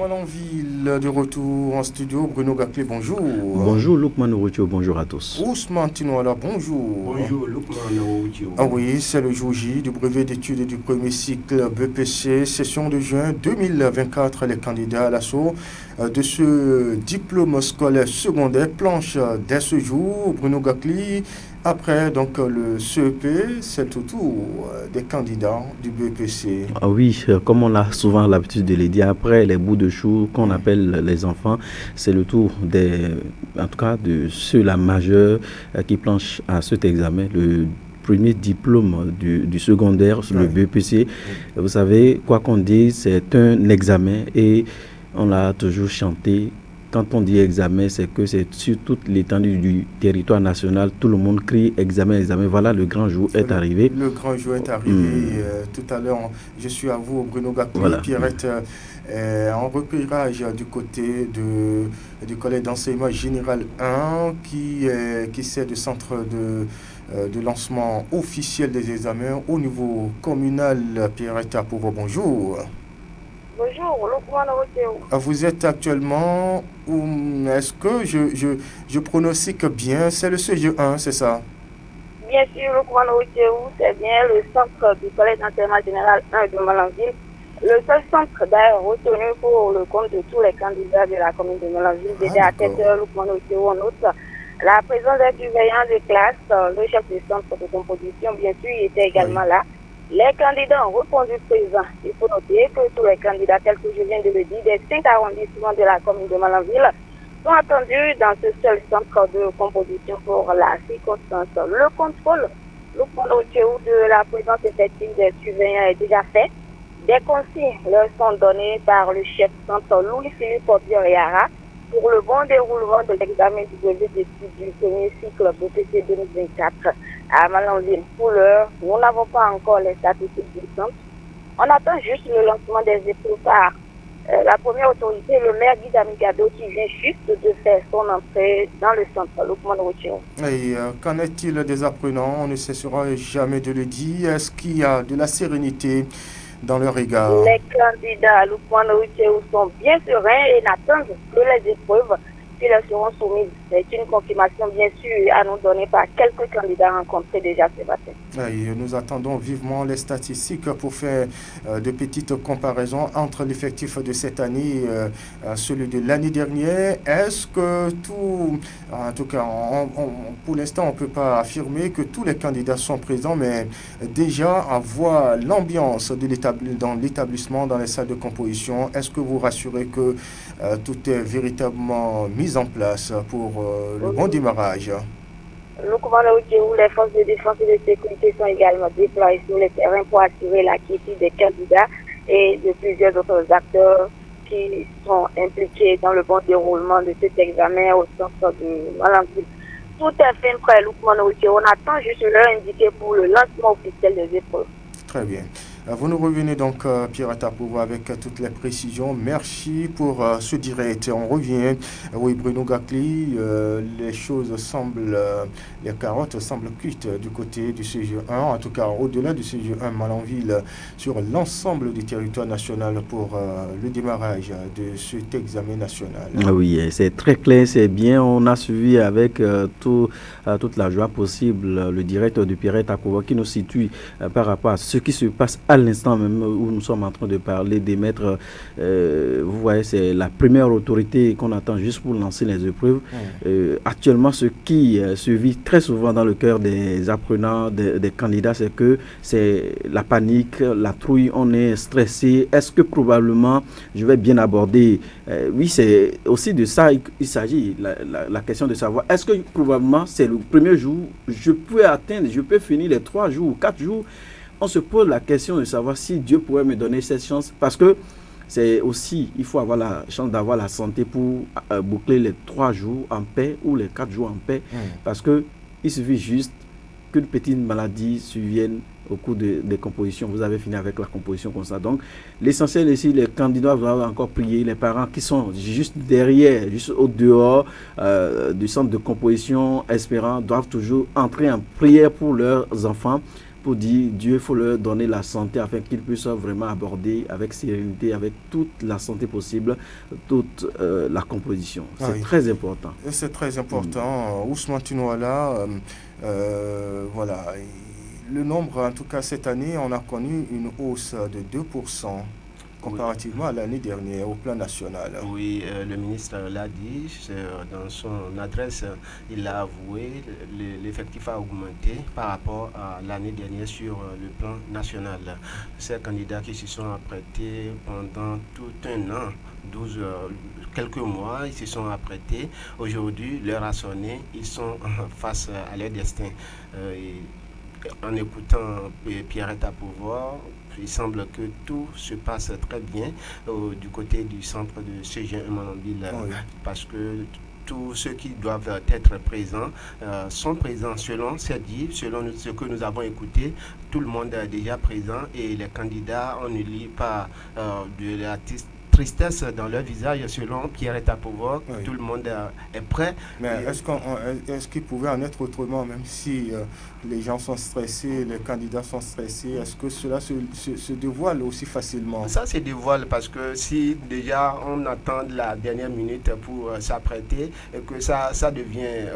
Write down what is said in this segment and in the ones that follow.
Malanville de retour en studio. Bruno Gaclé, bonjour. Bonjour Loukman Ouroutio, bonjour à tous. Ousmane Tinoala, bonjour. Bonjour Loukman Ouroutio. Ah oui, c'est le jour J du brevet d'études du premier cycle BPC, session de juin 2024. Les candidats à l'assaut de ce diplôme scolaire secondaire planchent dès ce jour. Bruno Gaclé. Après donc le CEP, c'est au tour des candidats du BPC. Ah oui, comme on a souvent l'habitude de le dire, après les bouts de chou qu'on appelle les enfants, c'est le tour en tout cas de ceux-là majeurs qui planchent à cet examen, le premier diplôme du secondaire, le BPC. Vous savez, quoi qu'on dise, c'est un examen et on l'a toujours chanté. Quand on dit examen, c'est que c'est sur toute l'étendue du territoire national, tout le monde crie examen, examen. Voilà, le grand jour est arrivé. Le grand jour est arrivé. Tout à l'heure, je suis à vous, Bruno Gaclé, voilà. Pierrette, en repérage du côté du collège d'enseignement général 1 qui sert de centre de lancement officiel des examens au niveau communal. Pierrette, pour vos bonjour. Bonjour, Loukman Ouroutio. Vous êtes actuellement où? Est-ce que je pronostique bien? C'est le CG1, c'est ça? Bien sûr, Loukman Ouroutio, c'est bien le centre du collège d'enseignement général 1 de Malanville. Le seul centre d'ailleurs retenu pour le compte de tous les candidats de la commune de Malanville. Déjà à 7h, Loukman Ouroutio, on note la présence des surveillants de classe, le chef du centre de composition, bien sûr, il était également là. Les candidats ont répondu présent. Il faut noter que tous les candidats, tels que je viens de le dire, des 5 arrondissements de la commune de Malanville sont attendus dans ce seul centre de composition pour la circonstance. Le contrôle, de la présence effective des surveillants est déjà fait. Des consignes leur sont données par le chef centre Louis-Philippe Bioriara pour le bon déroulement de l'examen du brevet d'études du premier cycle BPC 2024 à Malanville. Pour l'heure, nous n'avons pas encore les statistiques du centre. On attend juste le lancement des épreuves par la première autorité, le maire Guy Damigado, qui vient juste de faire son entrée dans le centre, Loukman Ouroutio. Et qu'en est-il des apprenants? On ne cessera jamais de le dire. Est-ce qu'il y a de la sérénité dans leur regard? Les candidats Loukman Ouroutio sont bien sereins et n'attendent que les épreuves qui leur seront soumises. C'est une confirmation bien sûr à nous donner par quelques candidats rencontrés déjà ce matin. Et nous attendons vivement les statistiques pour faire de petites comparaisons entre l'effectif de cette année et celui de l'année dernière. Est-ce que tout, en tout cas, pour l'instant, on ne peut pas affirmer que tous les candidats sont présents, mais déjà à voir l'ambiance dans l'établissement, dans les salles de composition, est-ce que vous rassurez que tout est véritablement mis en place pour le bon démarrage? Loukman Ouroutio, les forces de défense et de sécurité sont également déployées sur le terrain pour assurer la quiétude des candidats et de plusieurs autres acteurs qui sont impliqués dans le bon déroulement de cet examen au centre de Malanville. Tout est fait prêt, Loukman Ouroutio. On attend juste l'heure indiquée pour le lancement officiel des épreuves. Très bien. Vous nous revenez donc, Pierre Tapouva, avec toutes les précisions. Merci pour ce direct. On revient. Oui, Bruno Gaclé, les choses semblent, les carottes semblent cuites du côté du CG1, en tout cas au-delà du CG1 Malanville, sur l'ensemble du territoire national pour le démarrage de cet examen national. Oui, c'est très clair, c'est bien. On a suivi avec toute la joie possible le direct de Pierre Tapouva qui nous situe par rapport à ce qui se passe à l'instant même où nous sommes en train de parler d'émettre, vous voyez, c'est la première autorité qu'on attend juste pour lancer les épreuves. Actuellement, ce qui se vit très souvent dans le cœur des apprenants, des candidats, c'est que c'est la panique, la trouille, on est stressé. Est-ce que probablement, je vais bien aborder, oui, c'est aussi de ça il s'agit, la question de savoir, est-ce que probablement c'est le premier jour, je peux finir les 3 jours ou 4 jours. On se pose la question de savoir si Dieu pourrait me donner cette chance, parce que c'est aussi, il faut avoir la chance d'avoir la santé pour boucler les 3 jours en paix ou les 4 jours en paix, parce que il suffit juste qu'une petite maladie survienne au cours des compositions. Vous avez fini avec la composition comme ça. Donc, l'essentiel ici, les candidats doivent encore prier, les parents qui sont juste derrière, juste au dehors du centre de composition, espérant, doivent toujours entrer en prière pour leurs enfants, pour dire Dieu, il faut leur donner la santé afin qu'ils puissent vraiment aborder avec sérénité, avec toute la santé possible, toute la composition. C'est très important. C'est très important. Ousmane Tunouala, voilà. Le nombre, en tout cas cette année, on a connu une hausse de 2% comparativement à l'année dernière au plan national. Oui, le ministre l'a dit dans son adresse, il a avoué l'effectif a augmenté par rapport à l'année dernière sur le plan national. Ces candidats qui se sont apprêtés pendant tout un an, 12 quelques mois, ils se sont apprêtés. Aujourd'hui, l'heure a sonné, ils sont face à leur destin. En écoutant Pierrette à pouvoir, il semble que tout se passe très bien du côté du centre de CG1 Malanville, parce que tous ceux qui doivent être présents sont présents selon ce dit, selon ce que nous avons écouté. Tout le monde est déjà présent et les candidats, on ne lit pas de l'artiste tristesse dans leur visage selon Pierrette à pouvoir. Tout le monde est prêt. Mais est-ce qu'il pouvait en être autrement, même si les gens sont stressés, les candidats sont stressés, est-ce que cela se dévoile aussi facilement? Ça se dévoile parce que si déjà on attend la dernière minute pour s'apprêter et que ça devient,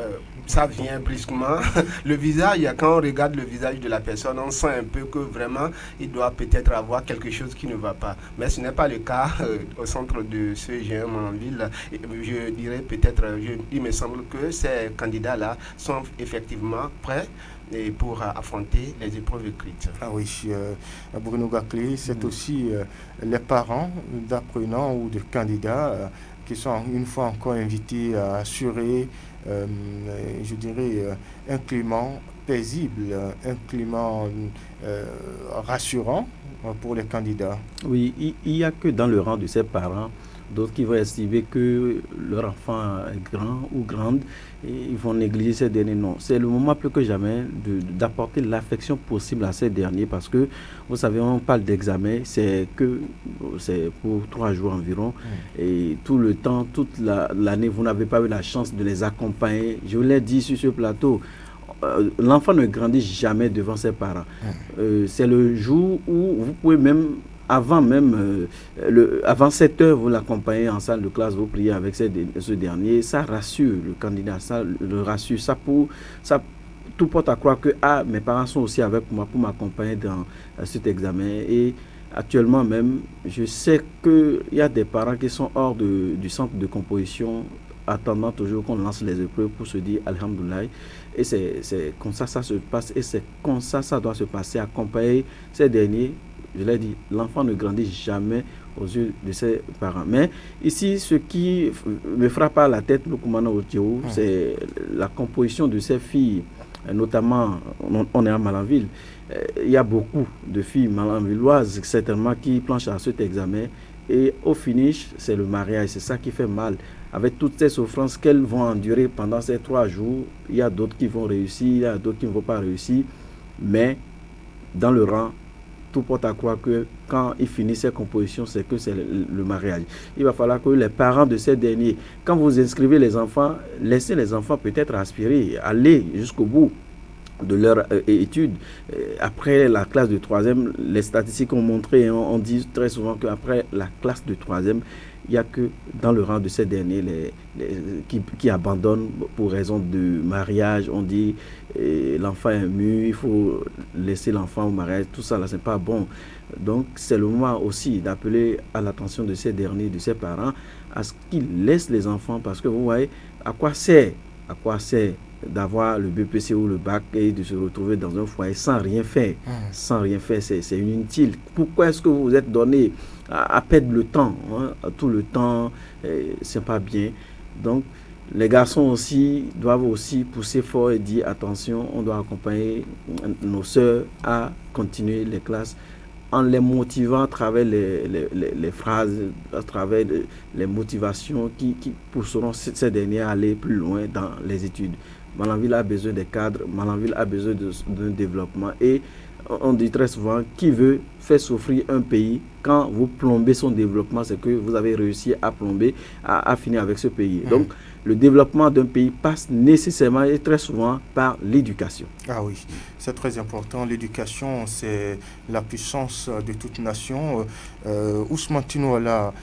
ça vient brusquement, le visage, quand on regarde le visage de la personne, on sent un peu que vraiment il doit peut-être avoir quelque chose qui ne va pas. Mais ce n'est pas le cas au centre de ce GM en ville. Je dirais peut-être, il me semble que ces candidats-là sont effectivement prêts pour affronter les épreuves écrites. Ah oui, Bruno Gaclé, c'est aussi les parents d'apprenants ou de candidats qui sont une fois encore invités à assurer, je dirais, un climat paisible, un climat rassurant pour les candidats. Oui, il n'y a que dans le rang de ces parents d'autres qui vont estimer que leur enfant est grand ou grande et ils vont négliger ces derniers. Non, c'est le moment plus que jamais d'apporter l'affection possible à ces derniers parce que, vous savez, on parle d'examen, c'est pour 3 jours environ et tout le temps, toute l'année, vous n'avez pas eu la chance de les accompagner. Je vous l'ai dit sur ce plateau, l'enfant ne grandit jamais devant ses parents. C'est le jour où vous pouvez même avant 7 heures, vous l'accompagnez en salle de classe, vous priez avec ce dernier, ça rassure le candidat, ça le rassure, ça tout porte à croire que mes parents sont aussi avec moi pour m'accompagner dans cet examen. Et actuellement même, je sais qu'il y a des parents qui sont hors du centre de composition, attendant toujours qu'on lance les épreuves pour se dire Alhamdoulilah. Et c'est comme ça se passe, et c'est comme ça doit se passer, accompagner ces derniers. Je l'ai dit, l'enfant ne grandit jamais aux yeux de ses parents. Mais ici, ce qui me frappe à la tête, c'est la composition de ces filles, notamment, on est à Malanville. Il y a beaucoup de filles malanvilloises, certainement, qui planchent à cet examen. Et au finish, c'est le mariage. C'est ça qui fait mal. Avec toutes ces souffrances qu'elles vont endurer pendant ces 3 jours, il y a d'autres qui vont réussir, il y a d'autres qui ne vont pas réussir. Mais dans le rang, tout porte à croire que quand ils finissent ces compositions, c'est que c'est le mariage. Il va falloir que les parents de ces derniers, quand vous inscrivez les enfants, laissez les enfants peut-être aspirer, aller jusqu'au bout de leur étude. Après la classe de 3e, les statistiques ont montré, on dit très souvent qu'après la classe de 3e, il n'y a que dans le rang de ces derniers qui abandonnent pour raison de mariage. On dit l'enfant est mûr, il faut laisser l'enfant au mariage. Tout ça, là, ce n'est pas bon. Donc, c'est le moment aussi d'appeler à l'attention de ces derniers, de ces parents, à ce qu'ils laissent les enfants. Parce que vous voyez, à quoi sert d'avoir le BPC ou le bac et de se retrouver dans un foyer sans rien faire. Sans rien faire, c'est inutile. Pourquoi est-ce que vous vous êtes donné à perdre le temps, tout le temps, c'est pas bien. Donc, les garçons aussi doivent aussi pousser fort et dire attention, on doit accompagner nos sœurs à continuer les classes en les motivant à travers les phrases, à travers les motivations qui pousseront ces derniers à aller plus loin dans les études. Malanville a besoin des cadres, Malanville a besoin d'un développement et on dit très souvent, qui veut faire souffrir un pays quand vous plombez son développement, c'est que vous avez réussi à plomber, à finir avec ce pays. Donc, le développement d'un pays passe nécessairement et très souvent par l'éducation. Ah oui, c'est très important. L'éducation, c'est la puissance de toute nation. Ousmane Tinouala,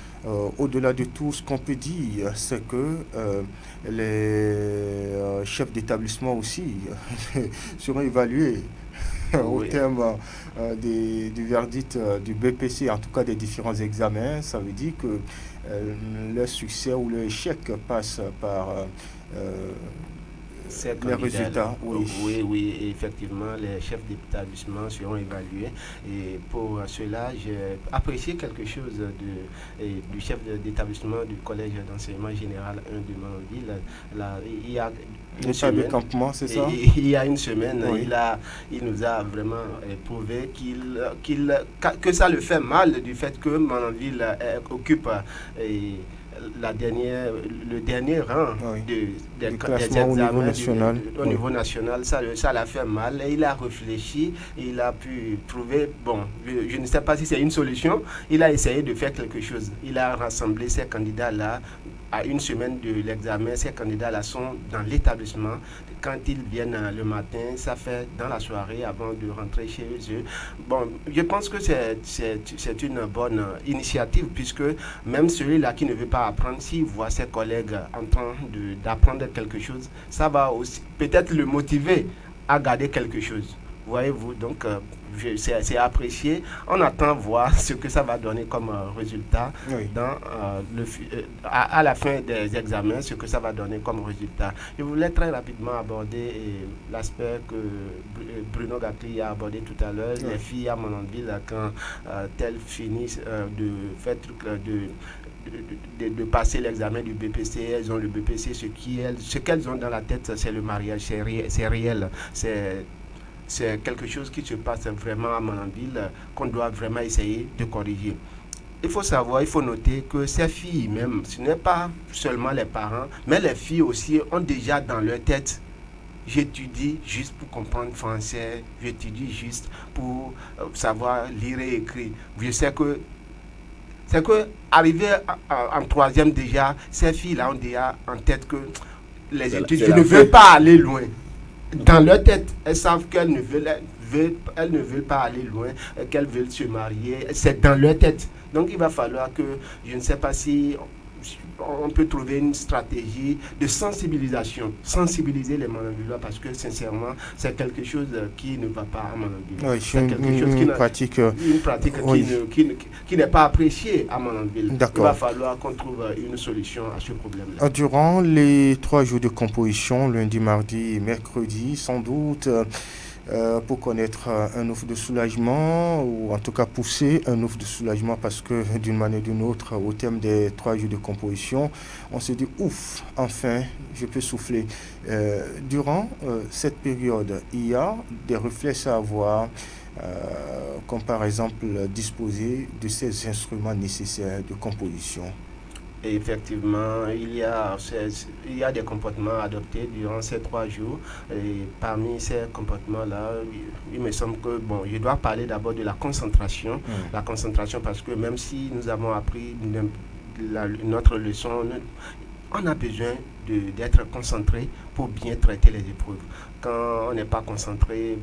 au-delà de tout, ce qu'on peut dire, c'est que les chefs d'établissement aussi seront évalués au terme du verdict du BPC, en tout cas des différents examens. Ça veut dire que leur succès ou leur échec passe par les résultats. Oui, effectivement, les chefs d'établissement seront évalués. Et pour cela, j'ai apprécié quelque chose du chef d'établissement du collège d'enseignement général 1 de Manonville. Il y a une semaine, de campement, c'est ça? Il y a une semaine, il nous a vraiment prouvé que ça le fait mal du fait que Manonville occupe le dernier rang des examens au niveau national. Ça l'a fait mal et il a réfléchi, il a pu trouver, je ne sais pas si c'est une solution, il a essayé de faire quelque chose. Il a rassemblé ces candidats-là à une semaine de l'examen. Ces candidats-là sont dans l'établissement. Quand ils viennent le matin, ça fait dans la soirée avant de rentrer chez eux. Je pense que c'est une bonne initiative puisque même celui-là qui ne veut pas apprendre, s'il voit ses collègues en train d'apprendre quelque chose, ça va aussi peut-être le motiver à garder quelque chose. Voyez-vous, donc c'est apprécié. On attend voir ce que ça va donner comme résultat à la fin des examens, ce que ça va donner comme résultat. Je voulais très rapidement aborder l'aspect que Bruno Gakli a abordé tout à l'heure. Les filles à Manonville, quand elles finissent de passer l'examen du BPC, elles ont le BPC, ce qu'elles ont dans la tête, c'est le mariage, c'est réel, c'est quelque chose qui se passe vraiment à Manonville qu'on doit vraiment essayer de corriger. Il faut savoir, il faut noter que ces filles même, ce n'est pas seulement les parents, mais les filles aussi ont déjà dans leur tête: j'étudie juste pour comprendre français, j'étudie juste pour savoir lire et écrire. Je sais que c'est que arrivé en troisième déjà, ces filles-là ont déjà en tête que les études, je ne veux pas aller loin. Dans leur tête, elles savent qu'elles ne veulent pas aller loin, qu'elles veulent se marier. C'est dans leur tête. Donc il va falloir que, je ne sais pas si on peut trouver une stratégie de sensibilisation, sensibiliser les Manonvillois, parce que sincèrement, c'est quelque chose qui ne va pas à Manonville. Oui, c'est une pratique qui n'est pas appréciée à Manonville. D'accord. Il va falloir qu'on trouve une solution à ce problème-là. Durant les 3 jours de composition, lundi, mardi et mercredi, sans doute, pour connaître un ouf de soulagement, ou en tout cas pousser un ouf de soulagement, parce que d'une manière ou d'une autre, au terme des 3 jours de composition, on se dit ouf, enfin je peux souffler. Durant cette période, il y a des réflexes à avoir, comme par exemple disposer de ces instruments nécessaires de composition. Et effectivement, il y a des comportements adoptés durant ces 3 jours. Et parmi ces comportements-là, il me semble que, je dois parler d'abord de la concentration. La concentration, parce que même si nous avons appris notre leçon, on a besoin d'être concentré pour bien traiter les épreuves. Quand on n'est pas concentré,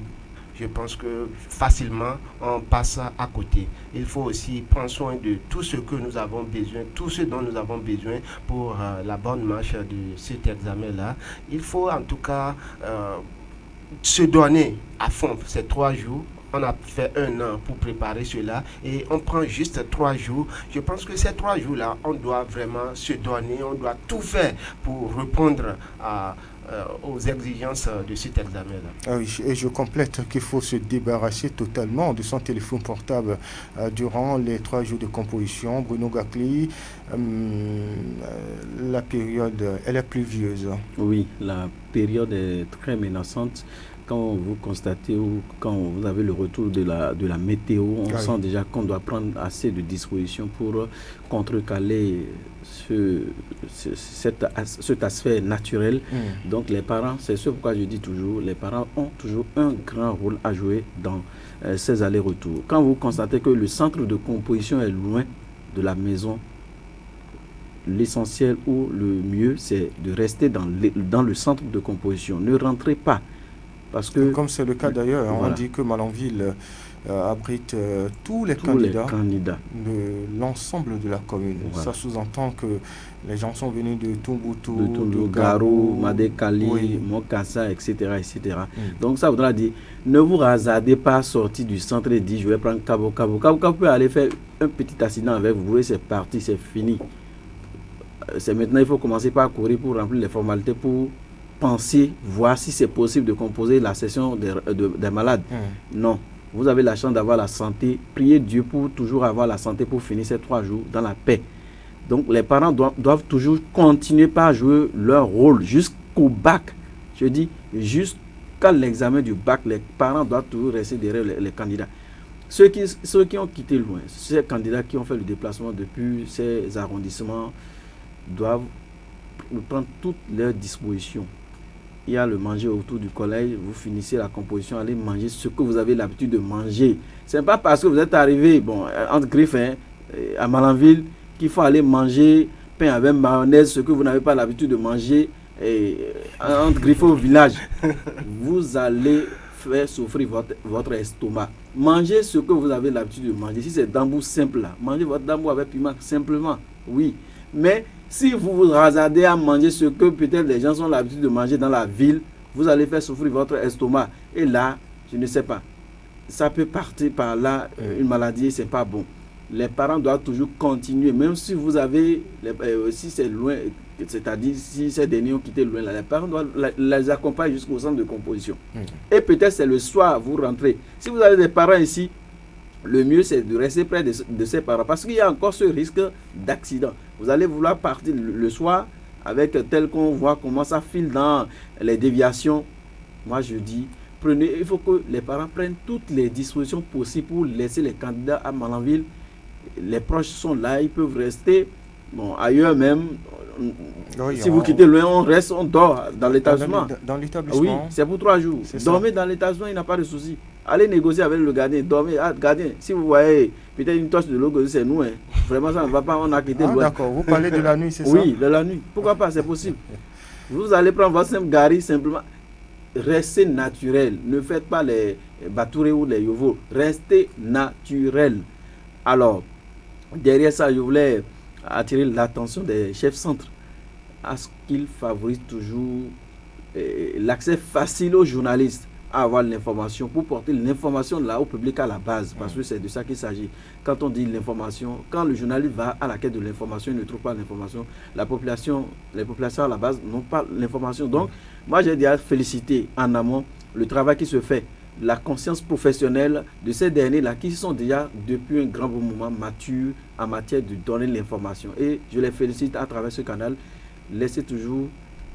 je pense que facilement on passe à côté. Il faut aussi prendre soin de tout ce que nous avons besoin, tout ce dont nous avons besoin pour la bonne marche de cet examen-là. Il faut en tout cas se donner à fond ces 3 jours. On a fait 1 an pour préparer cela et on prend juste 3 jours. Je pense que ces 3 jours-là, on doit vraiment se donner, on doit tout faire pour répondre aux exigences de cet examen-là. Ah oui, et je complète qu'il faut se débarrasser totalement de son téléphone portable durant les 3 jours de composition. Bruno Gakli, la période, elle est pluvieuse. Oui, la période est très menaçante. quand vous constatez ou quand vous avez le retour de la météo, on sent déjà qu'on doit prendre assez de dispositions pour contrecaler cet aspect naturel. Donc les parents, c'est ce pourquoi je dis toujours, les parents ont toujours un grand rôle à jouer dans ces allers-retours. Quand vous constatez que le centre de composition est loin de la maison, l'essentiel ou le mieux, c'est de rester dans le centre de composition. Ne rentrez pas. Parce que, comme c'est le cas d'ailleurs, voilà. On dit que Malanville abrite tous les candidats de l'ensemble de la commune. Voilà. Ça sous-entend que les gens sont venus de Tombouctou, de Garou, Madekali, Mokassa, etc. etc. Donc ça voudra dire, ne vous hasardez pas à sortir du centre et dire je vais prendre Cabo. Cabo peut aller faire un petit accident avec vous, voyez, c'est parti, c'est fini. C'est maintenant, il faut commencer par courir pour remplir les formalités, pour penser, voir si c'est possible de composer la session des malades. Non. Vous avez la chance d'avoir la santé. Priez Dieu pour toujours avoir la santé pour finir ces 3 jours dans la paix. Donc, les parents doivent toujours continuer par jouer leur rôle jusqu'au bac. Je dis, jusqu'à l'examen du bac, les parents doivent toujours rester derrière les candidats. Ceux qui ont quitté loin, ces candidats qui ont fait le déplacement depuis ces arrondissements, doivent prendre toutes leurs dispositions. Il y a le manger autour du collège, vous finissez la composition, allez manger ce que vous avez l'habitude de manger. Ce n'est pas parce que vous êtes arrivé entre griffes à Malanville qu'il faut aller manger pain avec mayonnaise, ce que vous n'avez pas l'habitude de manger entre griffes au village. Vous allez faire souffrir votre estomac. Mangez ce que vous avez l'habitude de manger. Si c'est dambou simple, là, mangez votre dambou avec piment simplement, oui. Mais si vous vous hasardez à manger ce que peut-être les gens ont l'habitude de manger dans la ville, vous allez faire souffrir votre estomac. Et là, je ne sais pas, ça peut partir par là, une maladie, c'est pas bon. Les parents doivent toujours continuer, même si vous avez, si c'est loin, c'est-à-dire si ces derniers ont quitté loin, là, les parents doivent les accompagner jusqu'au centre de composition. Et peut-être c'est le soir, vous rentrez. Si vous avez des parents ici, le mieux c'est de rester près de ses parents, parce qu'il y a encore ce risque d'accident. Vous allez vouloir partir le soir avec tel qu'on voit comment ça file dans les déviations. Moi je dis, il faut que les parents prennent toutes les dispositions possibles pour laisser les candidats à Malanville. Les proches sont là, ils peuvent rester ailleurs même. Oui, si vous quittez loin, on dort dans l'établissement. Dans l'établissement. Oui, c'est pour 3 jours. Dormez dans l'établissement, il n'y a pas de souci. Allez négocier avec le gardien, dormez. Gardien, si vous voyez peut-être une torche de l'eau, c'est nous. Vraiment, ça ne va pas, on a quitté loin. D'accord, vous parlez de la nuit, c'est ça? Oui, de la nuit. Pourquoi pas, c'est possible. Vous allez prendre votre simple gari, simplement. Restez naturel. Ne faites pas les batourés ou les yovos. Restez naturel. Alors, derrière ça, je voulais attirer l'attention des chefs centres à ce qu'ils favorisent toujours l'accès facile aux journalistes à avoir l'information, pour porter l'information là au public à la base, parce que c'est de ça qu'il s'agit. Quand on dit l'information, quand le journaliste va à la quête de l'information, il ne trouve pas l'information, les populations à la base n'ont pas l'information. Donc, moi j'ai déjà félicité en amont le travail qui se fait, la conscience professionnelle de ces derniers-là qui sont déjà depuis un grand moment matures en matière de donner l'information. Et je les félicite à travers ce canal. Laissez toujours,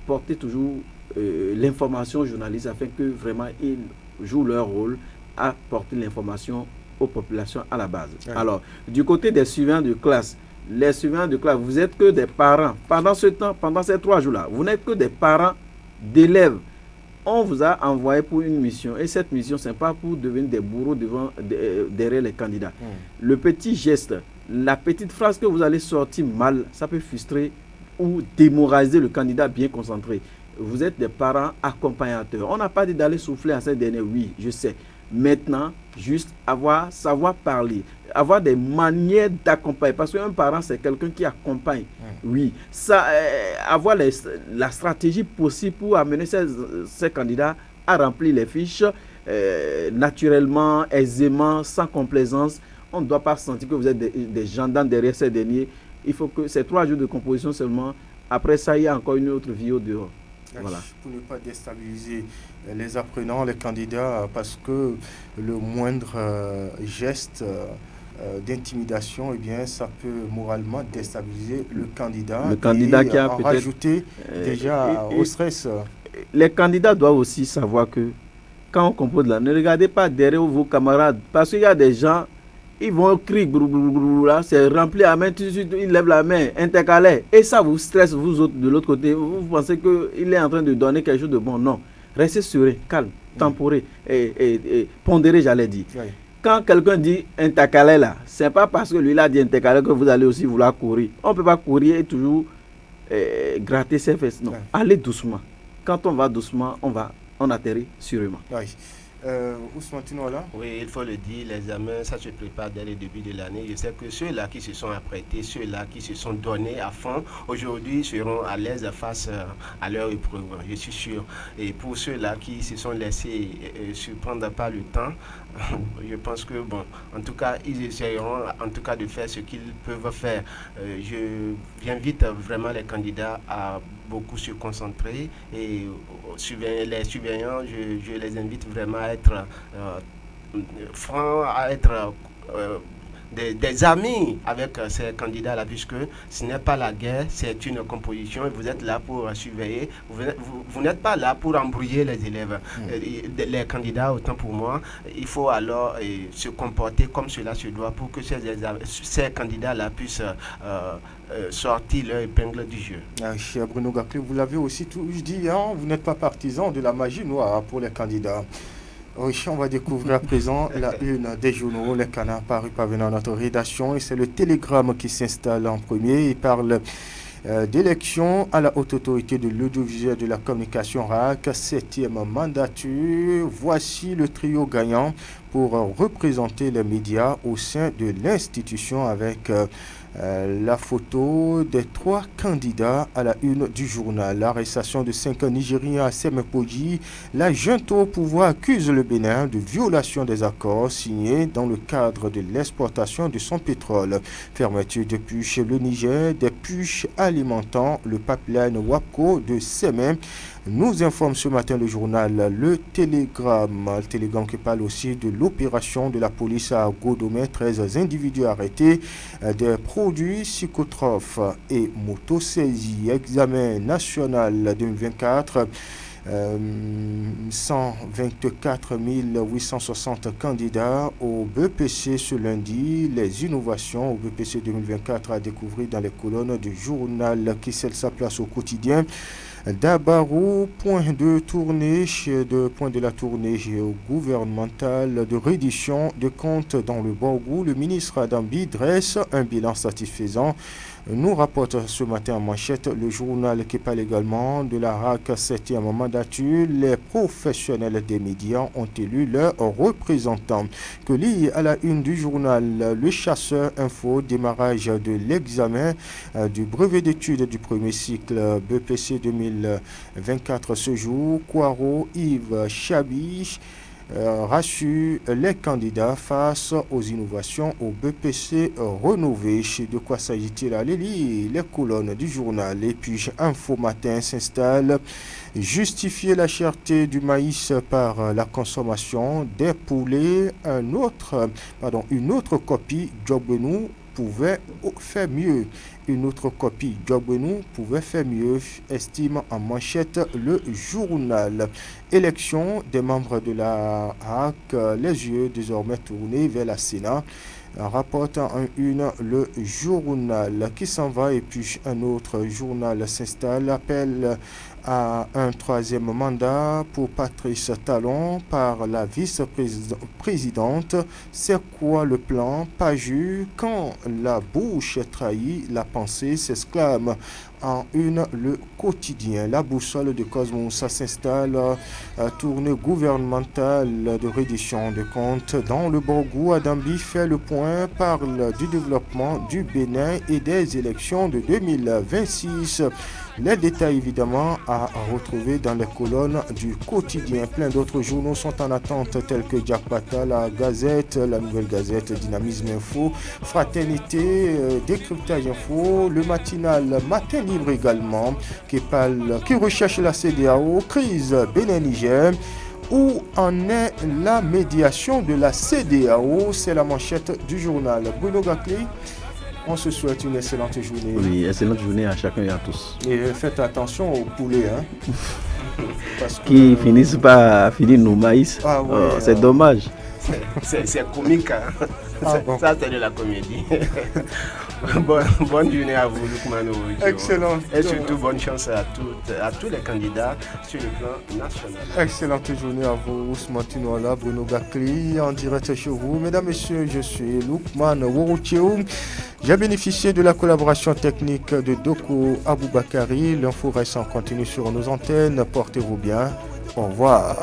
portez toujours l'information aux journalistes afin que vraiment ils jouent leur rôle à porter l'information aux populations à la base. Ouais. Alors, du côté des surveillants de classe, les surveillants de classe, vous n'êtes que des parents. Pendant ce temps, pendant ces 3 jours-là, vous n'êtes que des parents d'élèves. On vous a envoyé pour une mission. Et cette mission, ce n'est pas pour devenir des bourreaux derrière les candidats. Le petit geste, la petite phrase que vous allez sortir mal, ça peut frustrer ou démoraliser le candidat bien concentré. Vous êtes des parents accompagnateurs. On n'a pas dit d'aller souffler à ces derniers, oui, je sais. Maintenant, juste savoir parler, avoir des manières d'accompagner. Parce qu'un parent, c'est quelqu'un qui accompagne. Oui, avoir la stratégie possible pour amener ces candidats à remplir les fiches naturellement, aisément, sans complaisance. On ne doit pas sentir que vous êtes des gendarmes derrière ces derniers. Il faut que ces 3 jours de composition seulement, après ça, il y a encore une autre vie au dehors. Voilà. Pour ne pas déstabiliser les apprenants, les candidats, parce que le moindre geste d'intimidation, eh bien, ça peut moralement déstabiliser le candidat. Le candidat qui a peut-être rajouté déjà au stress. Les candidats doivent aussi savoir que quand on compose là, ne regardez pas derrière vos camarades. Parce qu'il y a des gens, ils vont crier, là, c'est rempli à main, tout de suite, ils lèvent la main, intercalaire. Et ça vous stresse, vous autres, de l'autre côté. Vous pensez qu'il est en train de donner quelque chose de bon. Non. Restez serein, calme, temporé et pondéré, j'allais dire. Oui. Quand quelqu'un dit intercalaire là, c'est pas parce que lui il a dit intercalaire que vous allez aussi vouloir courir. On ne peut pas courir et toujours gratter ses fesses. Non. Oui. Allez doucement. Quand on va doucement, on atterrit sûrement. Oui. Ousmane Tinola. Oui, il faut le dire, l'examen, ça se prépare dès le début de l'année. Je sais que ceux-là qui se sont apprêtés, ceux-là qui se sont donnés à fond, aujourd'hui seront à l'aise face à leur épreuve, je suis sûr. Et pour ceux-là qui se sont laissés surprendre par le temps, je pense que, bon, en tout cas, ils essaieront en tout cas de faire ce qu'ils peuvent faire. J'invite vraiment les candidats à beaucoup se concentrer et les surveillants, je les invite vraiment à être francs, à être des amis avec ces candidats-là, puisque ce n'est pas la guerre, c'est une composition et vous êtes là pour surveiller. Vous n'êtes pas là pour embrouiller les élèves. Les candidats, autant pour moi, il faut alors se comporter comme cela se doit pour que ces candidats-là puissent sortir leur épingle du jeu. Cher Bruno Gaclé, vous l'avez aussi toujours dit, hein, vous n'êtes pas partisan de la magie noire pour les candidats. Oui, on va découvrir à présent la une des journaux, les canards parvenant à notre rédaction, et c'est le Télégramme qui s'installe en premier. Il parle d'élection à la haute autorité de l'audiovisuel de la communication RAC, 7e mandature. Voici le trio gagnant pour représenter les médias au sein de l'institution avec la photo des 3 candidats à la une du journal. L'arrestation de 5 Nigériens à Semepoji. La junte au pouvoir accuse le Bénin de violation des accords signés dans le cadre de l'exportation de son pétrole. Fermeture de puces le Niger, des puces alimentant le pipeline WAPCO de Semem. Nous informe ce matin le journal Le Télégramme. Le Télégramme qui parle aussi de l'opération de la police à Godomé. 13 individus arrêtés, des produits psychotrophes et motosaisis. Examen national 2024. 124 860 candidats au BPC ce lundi. Les innovations au BPC 2024 à découvrir dans les colonnes du journal qui cède sa place au quotidien. Dabarou, point de la tournée gouvernementale de reddition de comptes dans le Borgou. Le ministre Adambi dresse un bilan satisfaisant. Nous rapporte ce matin en manchette le journal qui parle également de la RAC 7e mandature. Les professionnels des médias ont élu leurs représentants. Que lit à la une du journal Le Chasseur Info, démarrage de l'examen du brevet d'études du premier cycle BPC 2024 ce jour. Poirot, Yves Chabi rassure les candidats face aux innovations au BPC rénové. De quoi s'agit-il? Allez lire les colonnes du journal. Et puis Info Matin s'installe. Justifier la cherté du maïs par la consommation des poulets. Une autre copie Jobbenou pouvait faire mieux. Une autre copie Jobbenou pouvait faire mieux, estime en manchette le journal. Élection des membres de la RAC, les yeux désormais tournés vers la Sénat. Rapporte en une le journal qui s'en va et puis un autre journal s'installe. Appel à un 3e mandat pour Patrice Talon par la vice-présidente. C'est quoi le plan? Pas jus quand la bouche trahit la pensée, s'exclame en une le quotidien. La boussole de Cosmos, ça s'installe. Tournée gouvernementale de reddition de comptes dans le Borgou. Adambi fait le point, parle du développement du Bénin et des élections de 2026. Les détails évidemment à retrouver dans les colonnes du quotidien. Plein d'autres journaux sont en attente tels que Jack Pata, la Gazette, la Nouvelle Gazette, Dynamisme Info, Fraternité, Décryptage Info, le matinal Matin Libre également qui recherche la CEDEAO, crise Bénin-Niger. Où en est la médiation de la CEDEAO? C'est la manchette du journal. Bruno Gaclé, on se souhaite une excellente journée. Oui, excellente journée à chacun et à tous. Et faites attention aux poulets. Hein. qui finissent par finir nos maïs. Ah oui, c'est dommage. C'est comique, hein? Bon. Ça c'est de la comédie. Bonne journée à vous, Lukman Owotio. Excellent. Et surtout bonne chance à tous les candidats sur le plan national. Excellente journée à vous, Ousmane Tinoala, Bruno Gakli, en direct chez vous. Mesdames, Messieurs, je suis Lukman Owotio. J'ai bénéficié de la collaboration technique de Doko Aboubakari. L'info récent continue sur nos antennes. Portez-vous bien. Au revoir.